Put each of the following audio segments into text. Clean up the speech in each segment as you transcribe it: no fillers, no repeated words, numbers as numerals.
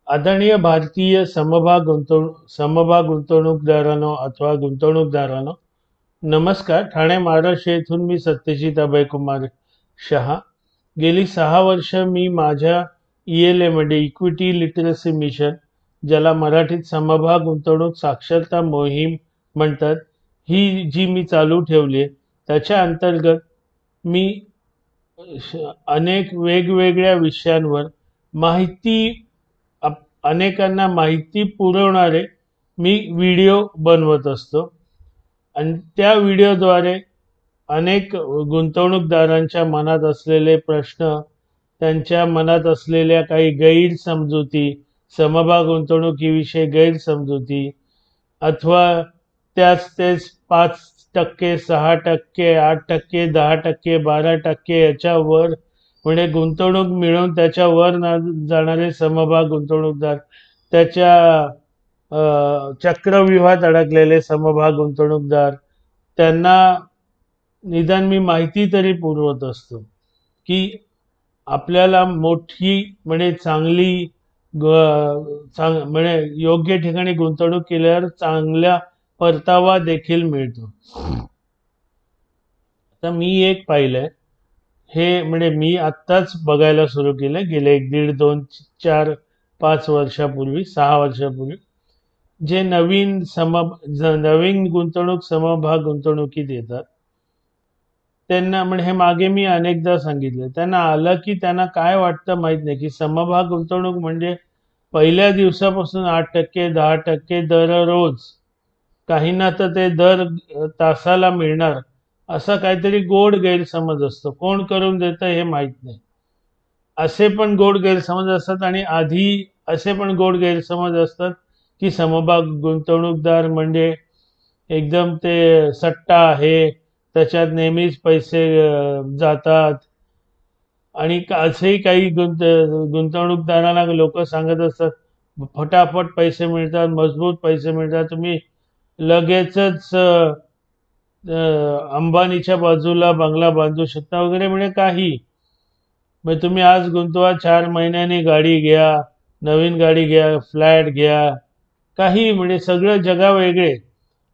आदरणीय भारतीय समभाग गुंतवणूकदारांनो अथवा गुंतवणूकदारांनो, नमस्कार. ठाणे महाराष्ट्र येथून मी सत्यजित अभय कुमार शहा. गेली 6 वर्ष मी माझ्या ELA मध्ये इक्विटी लिटरसी मिशन, ज्याला मराठीत समभाग गुंतवणूक साक्षरता मोहीम म्हणतात, ही जी मी चालू ठेवली, त्याच्या अंतर्गत मी अनेक वेगवेगळ्या विषयांवर अनेकांना माहिती पुरवणारे मी व्हिडिओ बनवत असतो आणि त्या व्हिडिओद्वारे अनेक गुंतवणूकदारांच्या मनात असलेले प्रश्न, त्यांच्या मनात असलेल्या काही गैरसमजुती, समभाग गुंतवणुकीविषयी गैरसमजुती, अथवा तेच 5%, 6%, 8%, 10%, 12% याच्यावर म्हणजे गुंतवणूक मिळवून त्याच्यावर जाणारे समभाग गुंतवणूकदार, त्याच्या चक्रव्यूहात अडकलेले समभाग गुंतवणूकदार, त्यांना निदान मी माहिती तरी पुरवत असतो की आपल्याला मोठी म्हणजे चांगली म्हणजे योग्य ठिकाणी गुंतवणूक केल्यावर चांगला परतावा देखील मिळतो. आता मी एक पाहिलंय, हे म्हणजे मी आत्ताच बघायला सुरू केलं गेले 1.5, 2, 4, 5 वर्षापूर्वी, 6 वर्षापूर्वी, जे नवीन गुंतवणूक समभाग गुंतवणुकीत येतात त्यांना, म्हणजे हे मागे मी अनेकदा सांगितलं, त्यांना आलं की त्यांना काय वाटतं माहित नाही की समभाग गुंतवणूक म्हणजे पहिल्या दिवसापासून 8%, 10% दररोज, काहींना तर ते दर तासाला मिळणार, असा काहीतरी गोड गैरसमज असतो. कोण करून देतं हे माहित नाही. असे पण गोड गैरसमज असतात आणि आधी असे पण गोड गैरसमज असतात की समभाग गुंतवणूकदार म्हणजे एकदम ते सट्टा आहे, त्याच्यात नेहमीच पैसे जातात. आणि असेही काही गुंतवणूकदारांना लोक सांगत असतात, फटाफट पैसे मिळतात, मजबूत पैसे मिळतात, तुम्ही लगेचच अंबानीच्या बाजूला बंगला बांधू शकता वगैरे. म्हणजे काही, म्हणजे तुम्ही आज गुंतवा, 4 महिन्यांनी गाडी घ्या, नवीन गाडी घ्या, फ्लॅट घ्या, काही, म्हणजे सगळं जगा वेगळे.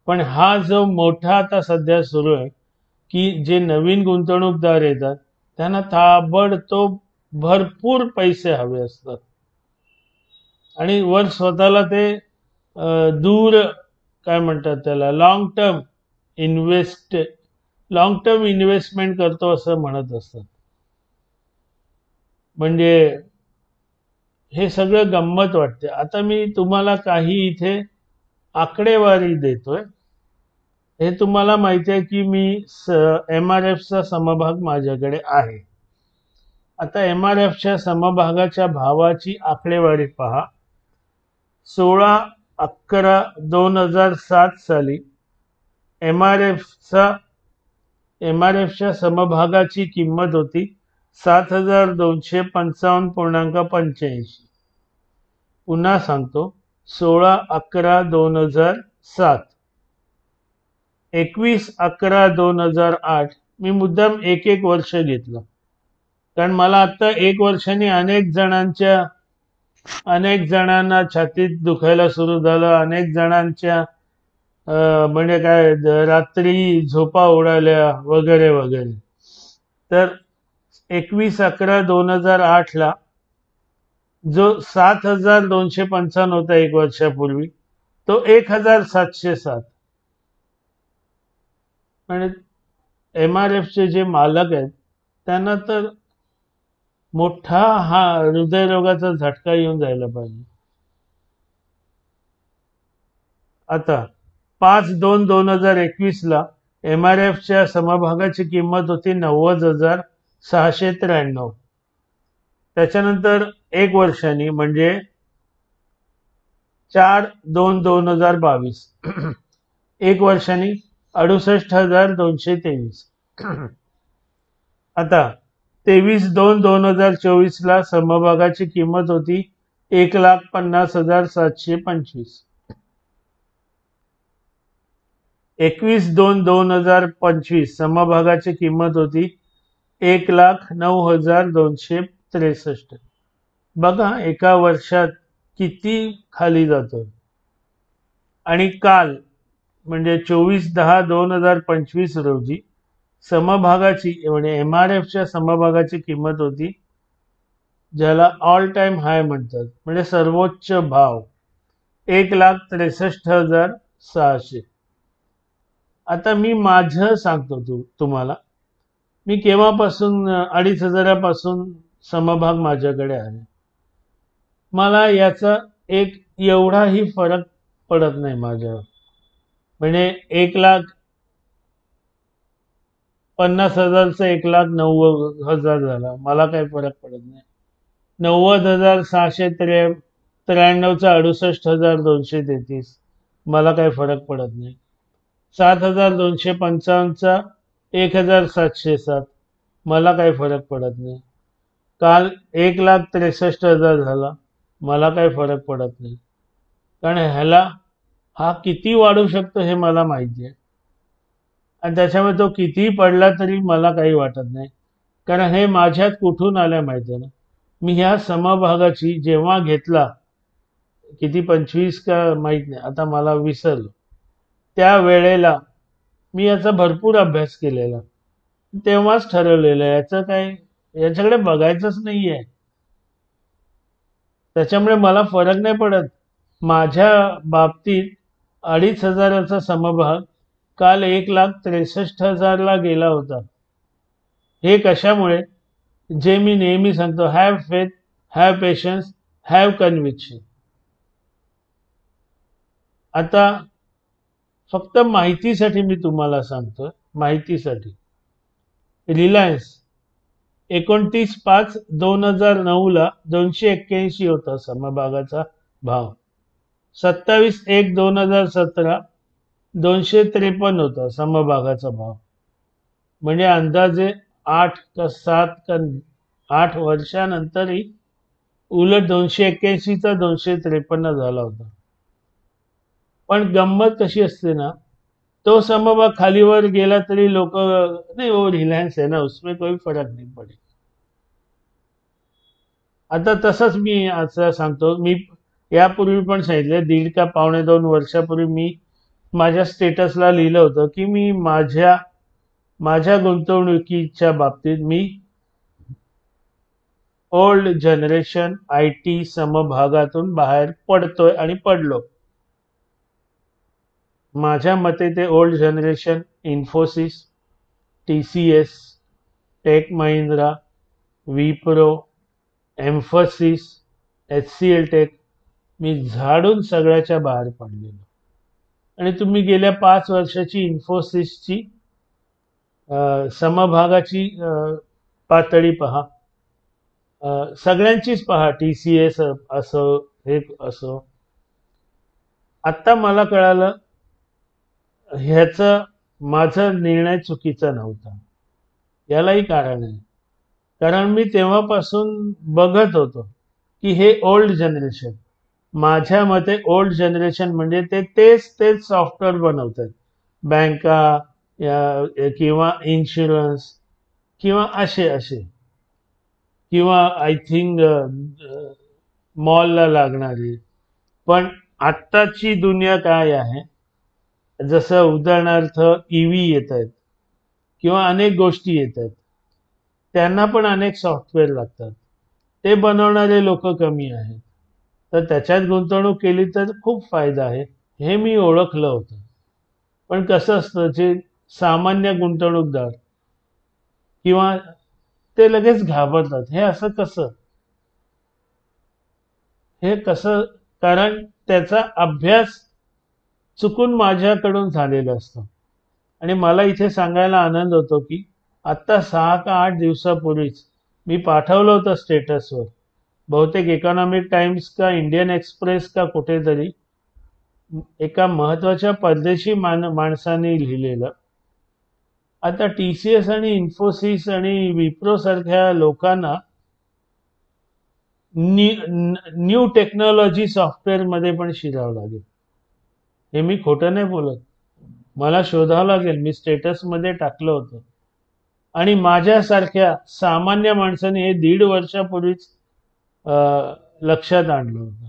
पण हा जो मोठा आता सध्या सुरू आहे की जे नवीन गुंतवणूकदार येतात त्यांना ताबडतोब भरपूर पैसे हवे असतात आणि वर स्वतःला ते दूर, काय म्हणतात त्याला, लॉंग टर्म इन्व्हेस्टमेंट करतो असं म्हणत असतात. म्हणजे हे सगळं गंमत वाटते. आता मी तुम्हाला काही इथे आकडेवारी देतोय. हे तुम्हाला माहिती आहे की मी MRFचा समभाग माझ्याकडे आहे. आता MRFच्या समभागाच्या भावाची आकडेवारी पहा. 16/11/2007 साली MRFच्या समभागाची किंमत होती 7,255.85. पुन्हा सांगतो, 16/11/2007, 21/11/2008. मी मुद्दाम एक वर्ष घेतलं कारण मला आता 1 वर्षाने अनेक जणांना छातीत दुखायला सुरू झालं, अनेक जणांच्या म्हणजे काय रात्री झोपा उडाल्या वगैरे वगैरे. तर 21/11/2008 ला जो 7,255 होता 1 वर्षापूर्वी, तो 1,707. म्हणजे MRFचे जे मालक आहेत त्यांना तर मोठा हा हृदयरोगाचा झटका येऊन जायला पाहिजे. आता 5/2/2021 ला MRFच्या समभागाची किंमत होती 90,693. त्याच्यानंतर 1 वर्षांनी म्हणजे 4/2/2022 1 वर्षांनी 68,223. आता 23/2/2024 ला समभागाची किंमत होती 1,50,725. 21/2/2025 समभागाची किंमत होती 1,09,263. बघा एका वर्षात किती खाली जातोय. आणि काल म्हणजे 24/10/2025 रोजी समभागाची म्हणजे MRFच्या समभागाची किंमत होती, ज्याला ऑल टाइम हाय म्हणतात, म्हणजे सर्वोच्च भाव 1,63,600. आता मी माझं सांगतो तुम्हाला, मी केव्हापासून 2,500पासून समभाग माझ्याकडे आहे. मला याचा एक एवढाही फरक पडत नाही माझ्यावर. म्हणजे 1,50,000चा 1,90,000 झाला, मला काही फरक पडत नाही. 90,693चा 68,233, मला काही फरक पडत नाही. 7,255चा 1,707, मला काही फरक पडत नाही. काल 1,63,000 झाला, मला काही फरक पडत नाही. कारण हा किती वाढू शकतो हे मला माहिती आहे. आणि त्याच्यामुळे तो कितीही पडला तरी मला काही वाटत नाही. कारण हे माझ्यात कुठून आलं माहिती आहे ना. मी ह्या समभागाची जेव्हा घेतला, किती 25 का माहित नाही, आता मला विसरलो, त्या वेळेला मी याचा भरपूर अभ्यास केलेला. तेव्हाच ठरवलेलं याचं काय, याच्याकडे बघायचंच नाहीये. त्याच्यामुळे मला फरक नाही पडत. माझ्या बाबतीत 2,500चा समभाग काल 1,63,000ला गेला होता. हे कशामुळे? जे मी नेहमी सांगतो, have faith, have patience, have conviction. आता फक्त माहितीसाठी मी तुम्हाला सांगतोय, माहितीसाठी. रिलायन्स 29/5/2009ला 281 होता समभागाचा भाव. 27/1/2017 253 होता समभागाचा भाव. म्हणजे अंदाजे 8 वर्षानंतरही उलट 281चा 253 झाला होता. पण गंमत कशी असते ना, तो समभाग खालीवर गेला तरी लोक नाही, वो रिलायन्स है ना, उसमें कोई फरक नहीं पड़े. आता तसंच मी असं सांगतो, मी यापूर्वी पण सांगितलं, 1.5 का 1.25 वर्षापूर्वी मी माझ्या स्टेटसला लिहिलं होतं की मी माझ्या गुंतवणुकीच्या बाबतीत मी ओल्ड जनरेशन IT समभागातून बाहेर पडतोय आणि पडलो. माझ्या मते ते old generation Infosys, TCS, tech Mahindra, Wipro, Mphasis, HCL tech, मी झाडून सगळ्याच्या बाहेर पडलेलो. आणि तुम्ही गेल्या 5 वर्षाची इन्फोसिसची समभागाची पातळी पहा, सगळ्यांचीच पहा, TCS असो, हे असो. आत्ता मला कळालं ह्याचं माझा निर्णय चुकीचा नव्हता. यालाही कारण आहे. कारण मी तेव्हापासून बघत होतो की हे ओल्ड जनरेशन, माझ्या मते ओल्ड जनरेशन म्हणजे तेच सॉफ्टवेअर बनवतात. बँका किंवा इन्शुरन्स किंवा असे किंवा आय थिंक मॉलला लागणारी. पण आत्ताची दुनिया काय आहे, जसं उदाहरणार्थ EV येत आहेत किंवा अनेक गोष्टी येत आहेत, त्यांना पण अनेक सॉफ्टवेअर लागतात. ते बनवणारे लोक कमी आहेत. तर त्याच्यात गुंतवणूक केली तर खूप फायदा आहे, हे मी ओळखलं होतं. पण कसं असतं, जे सामान्य गुंतवणूकदार किंवा ते लगेच घाबरतात. हे कसं, कारण त्याचा अभ्यास चुकून माझ्याकडून झालेला असतो. आणि मला इथे सांगायला आनंद होतो की आत्ता 6 का 8 दिवसापूर्वीच मी पाठवलं होतं स्टेटसवर, बहुतेक इकॉनॉमिक टाइम्स का इंडियन एक्सप्रेस का कुठेतरी, एका महत्वाच्या परदेशी माणसाने लिहिलेलं. आता TCS आणि इन्फोसिस आणि विप्रो सारख्या लोकांना न्यू टेक्नॉलॉजी सॉफ्टवेअर मध्ये पण शिरावं लागेल. हे मी खोटं नाही बोलत, मला शोधावं लागेल. मी स्टेटसमध्ये टाकलं होतं. आणि माझ्यासारख्या सामान्य माणसाने हे 1.5 वर्षापूर्वीच लक्षात आणलं होतं.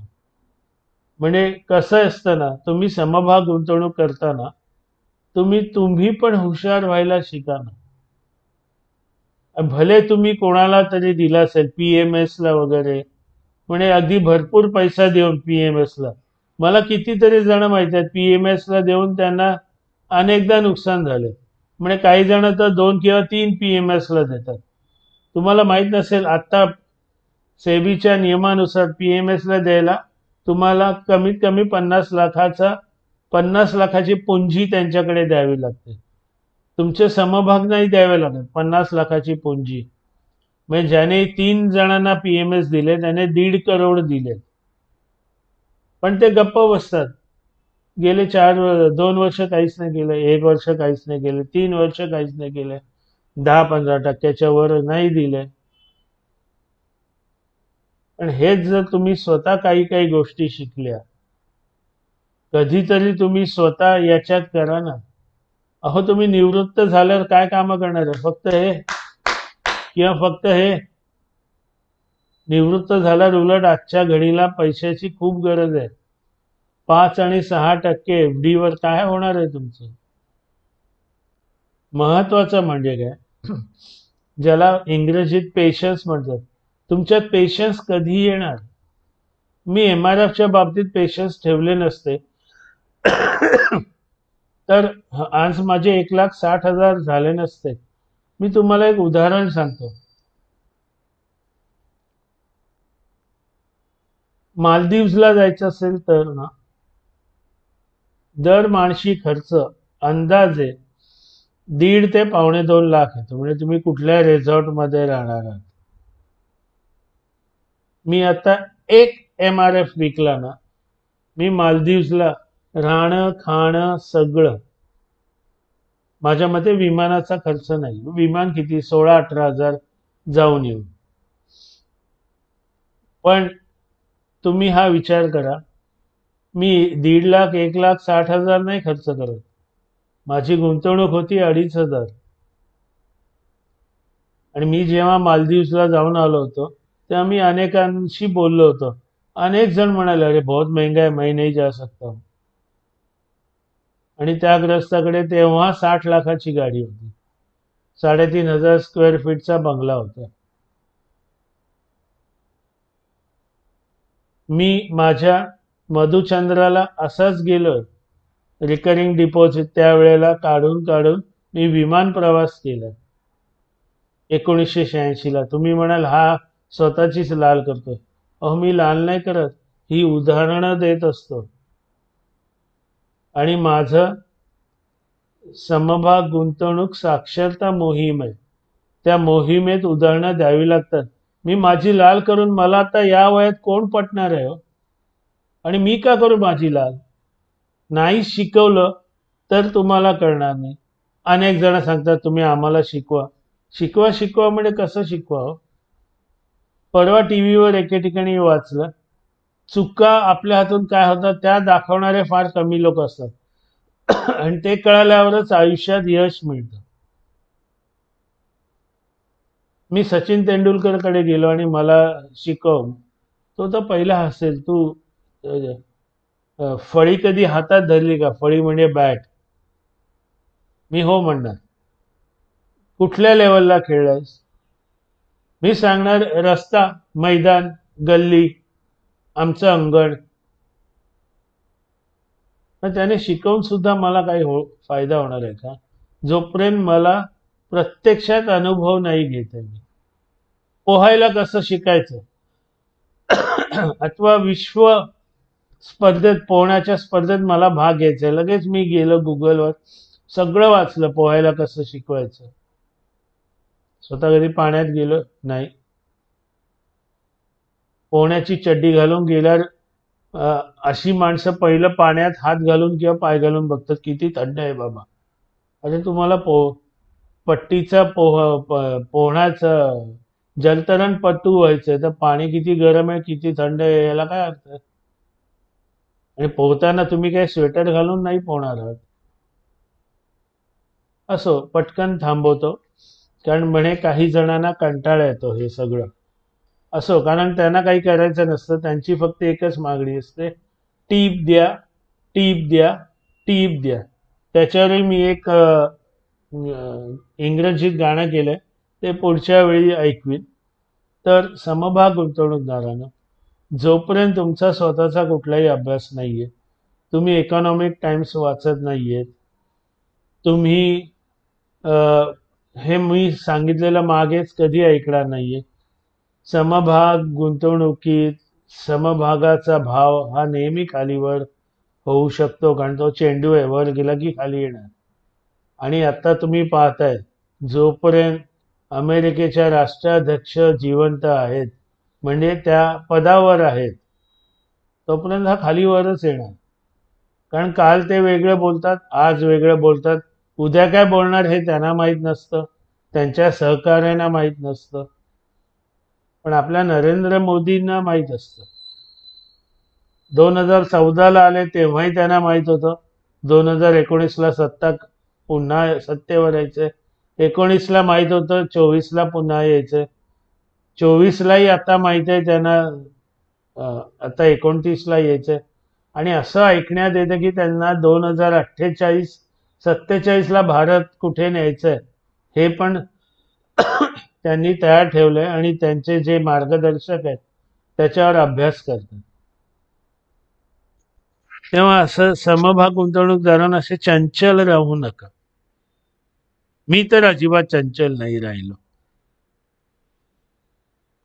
म्हणजे कसं असतं ना, तुम्ही समभाग गुंतवणूक करताना तुम्ही पण हुशार व्हायला शिका ना. भले तुम्ही कोणाला तरी दिला असेल पीएमएस ला वगैरे, म्हणजे अगदी भरपूर पैसा देऊन पीएमएस ला, मला कितीतरी जण माहिती आहेत पीएमएस ला देऊन त्यांना अनेकदा नुकसान झाले. म्हणजे काही जण तर 2 किंवा 3 पीएमएस ला देतात. तुम्हाला माहित नसेल, आता सेबीच्या नियमानुसार पीएमएस ला द्यायला तुम्हाला कमीत कमी 50 लाखाची पुंजी त्यांच्याकडे द्यावी लागते. तुमचे समभाग नाही द्यावे लागत, 50 लाखाची पुंजी. म्हणजे ज्याने 3 जणांना पीएमएस दिले त्याने 1.5 करोड दिले, पण ते गप्प बसतात. गेले 2 वर्ष काहीच नाही केलं, 1 वर्ष काहीच नाही केलं, 3 वर्ष काहीच नाही केलं, 10-15% वर नाही दिले. पण हेच जर तुम्ही स्वतः काही काही गोष्टी शिकल्या, कधीतरी तुम्ही स्वतः याच्यात करा ना. अहो, तुम्ही निवृत्त झाल्यावर काय कामं करणार आहे? फक्त हे किंवा फक्त हे? निवृत्त झाल्यावर उलट आजच्या घडीला पैशाची खूप गरज आहे. 5 आणि 6% एफडी वर काय होणार आहे तुमचं? महत्वाचं म्हणजे काय, ज्याला इंग्रजीत पेशन्स म्हणतात, तुमच्यात पेशन्स कधी येणार? मी एमआरएफच्या बाबतीत पेशन्स ठेवले नसते तर आज माझे 1,60,000 झाले नसते. मी तुम्हाला एक उदाहरण सांगतो. मालदीव्सला जायचं असेल तर ना, दर माणशी खर्च अंदाजे 1.5 ते 2.25 लाख येतो. म्हणजे तुम्ही कुठल्या रिसॉर्ट मध्ये राहणार आहात. मी आता एक एमआरएफ विकला ना, मी मालदीव्सला राहणं खाणं सगळं, माझ्या मते विमानाचा खर्च नाही. विमान किती 16-18 हजार जाऊन येऊन. पण तुम्ही हा विचार करा, मी 1.5 लाख 1,60,000 नाही खर्च करत. माझी गुंतवणूक होती 2,500. आणि मी जेव्हा मालदीव्सला जाऊन आलो होतो तेव्हा मी अनेकांशी बोललो होतो. अनेक जण म्हणाले, अरे बहुत महंगा है, मैं नहीं जा सकता हूं. आणि त्या ग्रस्ताकडे तेव्हा 60 लाखाची गाडी होती, 3,500 स्क्वेअर फीटचा बंगला होता. मी माझ्या मधुचंद्राला असंच गेलो, रिकरिंग डिपॉझिट त्यावेळेला काढून काढून मी विमान प्रवास केला 1986 ला. तुम्ही म्हणाल हा स्वतःचीच लाल करतोय. अहो, मी लाल नाही करत, ही उदाहरणं देत असतो. आणि माझं समभाग गुंतवणूक साक्षरता मोहीम आहे, त्या मोहिमेत उदाहरणं द्यावी लागतात. मी माझी लाल करून मला आता या वयात कोण पटणार आहे हो? आणि मी का करू माझी लाल? नाही शिकवलं तर तुम्हाला कळणार नाही. अनेक जण सांगतात तुम्ही आम्हाला शिकवा. शिकवा शिकवा म्हणजे कसं शिकवा हो? परवा टीव्हीवर एके ठिकाणी वाचलं, चुका आपल्या हातून काय होतात त्या दाखवणारे फार कमी लोक असतात, आणि ते कळाल्यावरच आयुष्यात यश मिळतं. मी सचिन तेंडुलकरकडे गेलो आणि मला शिकव. तो तर पहिला हसेल, तू फळी कधी हातात धरली का? फळी म्हणजे बॅट. मी हो म्हणणार. कुठल्या लेवलला खेळलायस? मी सांगणार रस्ता, मैदान, गल्ली, आमचं अंगण. पण त्याने शिकवून सुद्धा मला काही फायदा होणार आहे का? जोपर्यंत मला प्रत्यक्षात अनुभव नाही घेता. मी पोहायला कसं शिकायचं अथवा विश्व स्पर्धेत, पोहण्याच्या स्पर्धेत मला भाग घ्यायचा, लगेच मी गेलो गुगलवर, सगळं वाचलं पोहायला कसं शिकवायचं. स्वतः कधी पाण्यात गेलो नाही. पोहण्याची चड्डी घालून गेल्यावर अशी माणसं पहिलं पाण्यात हात घालून किंवा पाय घालून बघतात, किती थंड आहे बाबा. अरे तुम्हाला पट्टीचा पोहण्याचं जलतरणपटू व्हायचंय तर पाणी किती गरम आहे किती थंड आहे याला काय अर्थ आहे? आणि पोहताना तुम्ही काही स्वेटर घालून नाही पोहणार आहात. असो, पटकन थांबवतो, कारण म्हणे काही जणांना कंटाळा येतो हे सगळं. असो, कारण त्यांना काही करायचं नसतं, त्यांची फक्त एकच मागणी असते, टीप द्या, टीप द्या, टीप द्या. त्याच्यावरही मी एक इंग्रजीत गाणं केलंय, ते पुढच्या वेळी ऐकवीन. तर समभाग गुंतवणूकदारांनो, जोपर्यंत तुमचा स्वतःचा कुठलाही अभ्यास नाहीये, तुम्ही इकॉनॉमिक टाइम्स वाचत नाहीयेत, तुम्ही हे मी सांगितलेलं मागेच कधी ऐकणार नाहीये. समभाग गुंतवणुकीत समभागाचा भाव हा नेहमी खालीवर होऊ शकतो, कारण तो चेंडू आहे, वर गेला की खाली येणार. आणि आता तुम्ही पाहताय, जोपर्यंत अमेरिकेच्या राष्ट्राध्यक्ष जिवंत आहेत, म्हणजे त्या पदावर आहेत, तोपर्यंत हा खालीवरच येणार. कारण काल ते वेगळं बोलतात, आज वेगळं बोलतात, उद्या काय बोलणार हे त्यांना माहीत नसतं, त्यांच्या सहकार्यांना माहीत नसतं, पण आपल्या नरेंद्र मोदींना माहीत असतं. 2014ला आले तेव्हाही त्यांना माहीत होतं 2019ला सत्ता पुन्हा सत्तेवर यायचंय. 19ला माहीत होतं 24ला पुन्हा यायचंय. 24लाही आता माहित आहे त्यांना आता 29ला यायचंय. आणि असं ऐकण्यात येतं की त्यांना 2048-47ला भारत कुठे न्यायचंय हे पण त्यांनी तयार ठेवलंय, आणि त्यांचे जे मार्गदर्शक आहेत त्याच्यावर अभ्यास करतात. तेव्हा असं समभाग गुंतवणूकदारांना असे चंचल राहू नका. मी तर अजिबात चंचल नाही राहिलो.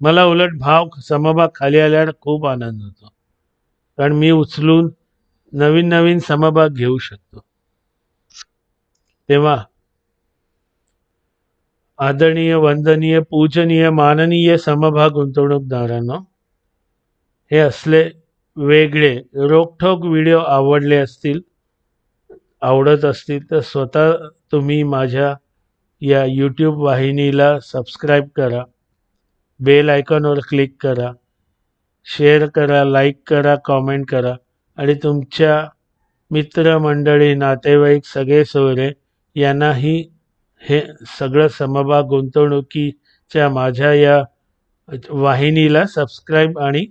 मला उलट भाव समभाग खाली आल्यावर खूप आनंद होतो, कारण मी उचलून नवीन नवीन समभाग घेऊ शकतो. तेव्हा आदरणीय, वंदनीय, पूजनीय, माननीय समभाग गुंतवणूकदारांनो, हे असले वेगळे रोखठोक व्हिडिओ आवडत असतील तर स्वतः तुम्ही माझ्या या यूट्यूब वाहिनीला सबस्क्राईब करा, बेल आयकॉनवर क्लिक करा, शेअर करा, लाईक करा, कॉमेंट करा, आणि तुमच्या मित्रमंडळी, नातेवाईक, सगळे सोयरे यांनाही हे सगळं समभाग गुंतवणुकीच्या माझ्या या वाहिनीला सबस्क्राईब आणि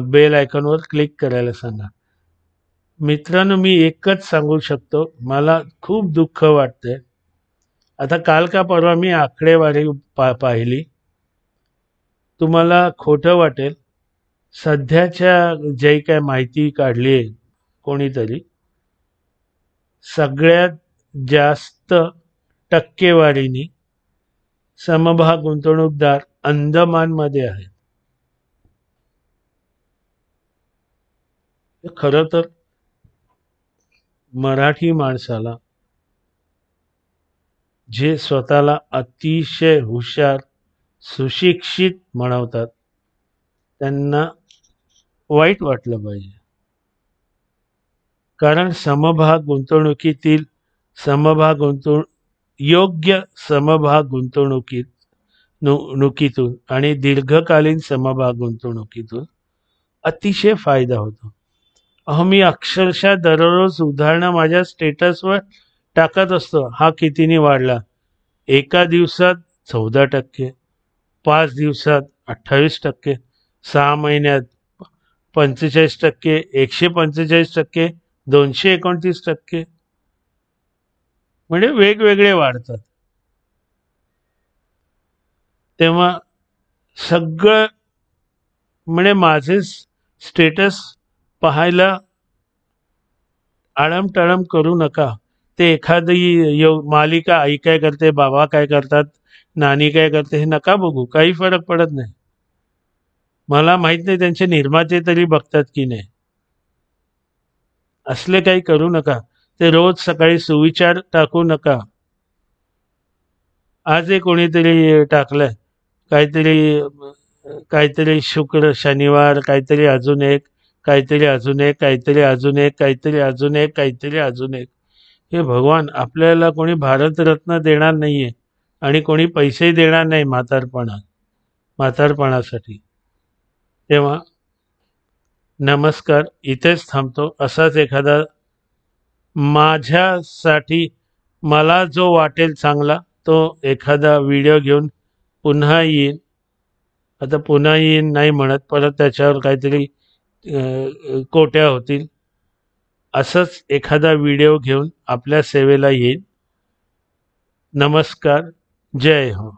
बेल आयकॉनवर क्लिक करायला सांगा. मित्रांनो, मी एकच सांगू शकतो, मला खूप दुःख वाटतंय. आता काल का परवा मी आकडेवारी पाहिली. तुम्हाला खोटं वाटेल, सध्याच्या जे काय माहिती काढली आहे कोणीतरी, सगळ्यात जास्त टक्केवारीने समभाग गुंतवणूकदार अंदमानमध्ये आहेत. खरं तर मराठी माणसाला, जे स्वतःला अतिशय हुशार, सुशिक्षित म्हणवतात, त्यांना वाईट वाटलं पाहिजे. कारण समभाग गुंतवणुकीतील योग्य समभाग गुंतवणुकीतून आणि दीर्घकालीन समभाग गुंतवणुकीतून अतिशय फायदा होतो. मी अक्षरशः दररोज उदाहरणं माझ्या स्टेटसवर टाकत असतो. हा कितीने वाढला, एका दिवसात 14%, 5 दिवसात 28%, 6 महिन्यात 45%, 145%, 229%, म्हणजे वेगवेगळे वाढतात. तेव्हा सगळं म्हणजे माझे स्टेटस पाहायला आळमटळम करू नका. ते एखादी मालिका, आई काय करते, बाबा काय करतात, नानी काय करते, हे नका बघू. काही फरक पडत नाही. मला माहित नाही त्यांचे निर्माते तरी बघतात की नाही. असले काही करू नका. ते रोज सकाळी सुविचार टाकू नका. आज कोणीतरी टाकलंय काहीतरी शुक्र शनिवार, काहीतरी अजून एक, काहीतरी अजून एक, काहीतरी अजून एक, काहीतरी अजून एक, काहीतरी अजून एक. हे भगवान, आपल्याला कोणी भारतरत्न देणार नाहीये आणि कोणी पैसेही देणार नाही म्हातारपणासाठी. तेव्हा नमस्कार, इथेच थांबतो. असाच एखादा माझ्यासाठी मला जो वाटेल चांगला तो एखादा व्हिडिओ घेऊन पुन्हा येईन. आता पुन्हा येईन नाही म्हणत, परत त्याच्यावर काहीतरी कोट्या होतील. असंच एखादा व्हिडिओ घेऊन आपल्या सेवेला येईल. नमस्कार. जय हो.